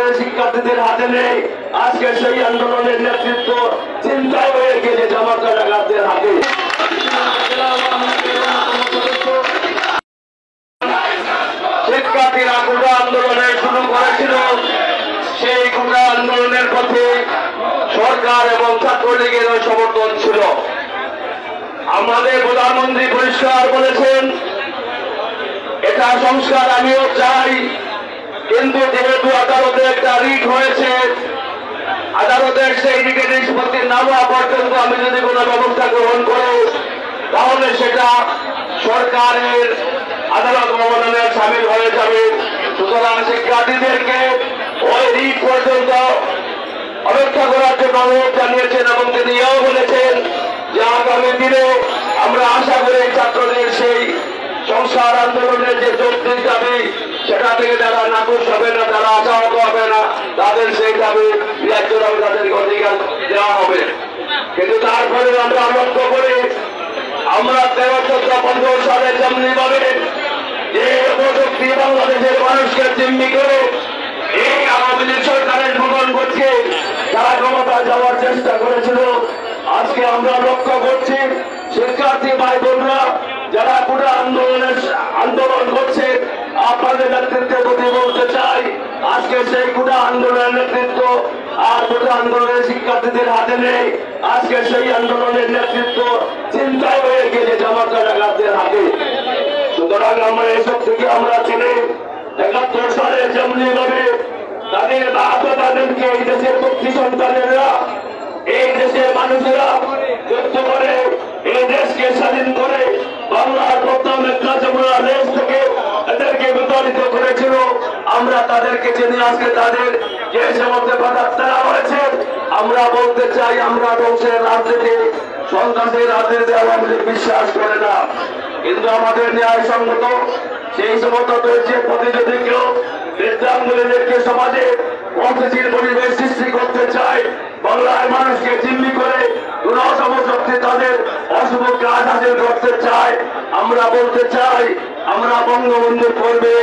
আন্দোলনের শিক্ষার্থীদের হাতে নেই। আজকে সেই আন্দোলনের নেতৃত্ব চিন্তায় হয়ে গেছে জামাতা ডাকাতদের হাতে। শিক্ষার্থীরা কোটা আন্দোলনের শুরু করেছিল, সেই কোটা আন্দোলনের পথে সরকার এবং ছাত্রলীগের সমর্থন ছিল। আমাদের প্রধানমন্ত্রী পরিষ্কার বলেছেন এটা সংস্কার আমিও চাই, কিন্তু যেহেতু আদালতে একটা রিট হয়েছে, আদালতের সেই রিটের নিষ্পত্তি না হওয়া পর্যন্ত আমি যদি কোনো ব্যবস্থা গ্রহণ করি তাহলে সেটা সরকারের আদালত অবমাননায় সামিল হয়ে যাবে। সুতরাং শিক্ষার্থীদেরকে ওই রিট পর্যন্ত অপেক্ষা করার জন্য অনুরোধ জানিয়েছেন এবং তিনি এও বলেছেন যে আগামী দিনে আমরা আশা করি ছাত্রদের সেই সংস্কার আন্দোলনের যে যৌক্তিক দাবি সেটা থেকে যারা নাকচ হবে না, তারা আশাহত হবে না, তাদের সেই দাবি ন্যায্য দাবি তাদেরকে অধিকার দেওয়া হবে। কিন্তু তারপরে আমরা লক্ষ্য করি আমরা 13-14-15 সালে যেমনি ভাবে যে অপশক্তি বাংলাদেশের মানুষকে জিম্মি করে এই আওয়ামী লীগ সরকারের পতন করছে, যারা ক্ষমতা যাওয়ার চেষ্টা করেছিল, আজকে আমরা লক্ষ্য করছি শিক্ষার্থী ভাই বোনরা যারা কোটা আন্দোলন করছে, আপনাদের নেতৃত্বের প্রতি বলতে চাই আজকে সেই কোটা আন্দোলনের নেতৃত্ব আর কোটা আন্দোলনের শিক্ষার্থীদের হাতে নেই। আজকে সেই আন্দোলনের নেতৃত্ব চিন্তায় হয়ে গেছে জামাতা ডাকাতদের হাতে। সুতরাং আমরা এসব থেকে আমরা চিনি 71 সালে যেমনি ভাবে তাদের তাদেরকে এই দেশের পক্ষী সন্তানেরা, এই দেশের মানুষেরা যুদ্ধ করে এই দেশকে স্বাধীন করে বাংলার প্রথম একটা যমুনা দেশ থেকে এদেরকে বিতাড়িত করেছিল। আমরা তাদেরকে জেনে আজকে তাদের যে সমস্ত বাধারা হয়েছে, আমরা বলতে চাই আমরা ধ্বংসের রাজনীতি, সন্ত্রাসের রাজনীতি আওয়ামী লীগ বিশ্বাস করে না। কিন্তু আমাদের ন্যায়সঙ্গত সেই সমস্ত দৈর্যের প্রতিনিধিকেও বৃদ্ধাঙ্গুলিদেরকে সমাজে অস্থিতির পরিবেশ সৃষ্টি করতে চায়, বাংলার মানুষকে জিম্মি করে কোন অসমশক্তি তাদের অশুভ কাজ হাসিল করতে চায়। আমরা বলতে চাই আমরা বঙ্গবন্ধু করবে,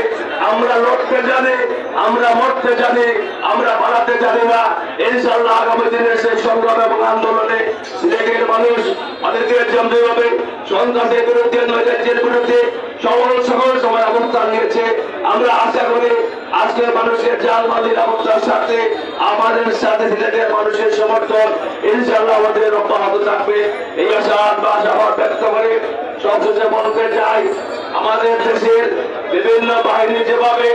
আমরা লড়তে জানি, আমরা মরতে জানি, আমরা পালাতে জানি না। ইনশাআল্লাহ আগামী দিনে সেই সংগ্রাম এবং আন্দোলনে সিলেটের মানুষ আমাদেরকে যেভাবে সন্ত্রাসের বিরুদ্ধে, নৈরাজ্যের বিরুদ্ধে সকল সময় অবস্থান নিয়েছে, আমরা আশা করি আজকের মানুষের জানমাল নিরাপত্তার সাথে আমাদের সাথে সিলেটের মানুষের সমর্থন ইনশাআল্লাহ আমাদের অব্যাহত থাকবে। এই আশাবাদ ব্যক্ত করে সবশেষে বলতে চাই আমাদের দেশের বিভিন্ন বাহিনী যেভাবে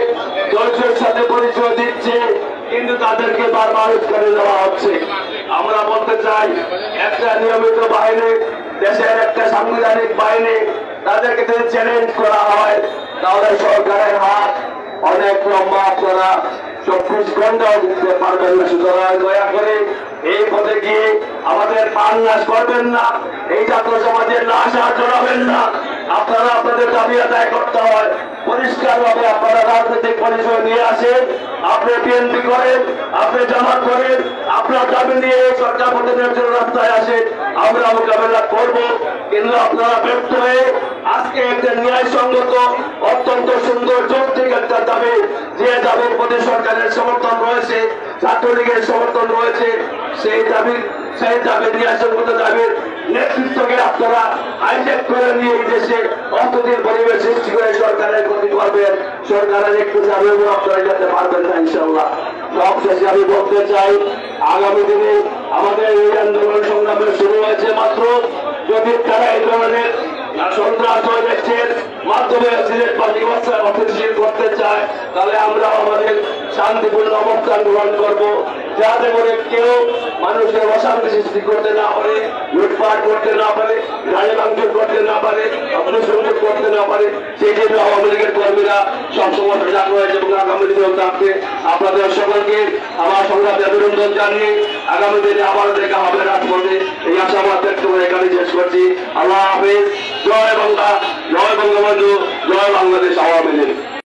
ধৈর্যের সাথে পরিচয় দিচ্ছে, কিন্তু তাদেরকে বারবার উস্কানি দেওয়া হচ্ছে। আমরা বলতে চাই একটা নিয়মিত বাহিনী, দেশের একটা সাংবিধানিক বাহিনী, তাদেরকে যদি চ্যালেঞ্জ করা হয় তাহলে সরকারের হাত অনেক লম্বা, আপনারা 24 ঘন্টাও দিতে পারবেন না। সুতরাং দয়া করে এই পথে গিয়ে আমাদের প্রাণ নাশ করবেন না, এই ছাত্র সমাজের লাশ আর জড়াবেন না। আপনারা আপনাদের দাবি আদায় করতে হয় পরিষ্কার ভাবে, আপনারা রাজনৈতিক পরিচয় নিয়ে আসেন, আপনি বিএনপি করেন, আপনি জামাত করেন, আপনার দাবি নিয়ে সরকার পতনের জন্য রাস্তায় আসেন, আমরা মোকাবেলা করব। কিন্তু আপনারা ব্যর্থ হয়ে আজকে একটা ন্যায়সঙ্গত অত্যন্ত সুন্দর যৌক্তিক একটা দাবি, যে দাবির প্রতি সরকারের সমর্থন রয়েছে, ছাত্রলীগের সমর্থন রয়েছে, সেই দাবির ন্যায়সঙ্গত দাবির নেতৃত্বকে আপনারা হাইজ্যাক করে নিয়ে এই দেশে অস্থিতির পরিবেশ সৃষ্টি করে সরকারের ক্ষতি করবেন। সরকারের একটু দাবিও আপনারা যেতে পারবেন না ইনশাআল্লাহ। সবশেষে আমি বলতে চাই আগামী দিনে আমাদের এই আন্দোলন সংগ্রামের শুরু হয়েছে মাত্র, যদি তারা এই ধরনের সন্ত্রাস হয়েছেন মাধ্যমে সিলেটবাসী অস্থিতিশীল করতে চায়, তাহলে আমরা আমাদের শান্তিপূর্ণ অবস্থান গ্রহণ করবো, যাতে করে কেউ মানুষের অশান্তি সৃষ্টি করতে না পারে, লুটপাট করতে না পারে, গাড়ি ভাঙচুর করতে না পারে, অগ্নিসংযোগ করতে না পারে। সেই জন্য আওয়ামী লীগের কর্মীরা সবসময় সজাগ রয়েছে এবং আগামী দিনেও থাকবে। আপনাদের সকলকে আমার সংগ্রামে অভিনন্দন জানিয়ে আগামী দিনে আবার দেখা হবে রাজপথে, এই আশাবাদ ব্যক্ত করে এখানে শেষ করছি। আল্লাহ হাফেজ। জয় বাংলা, জয় বঙ্গবন্ধু, জয় বাংলাদেশ আওয়ামী লীগ।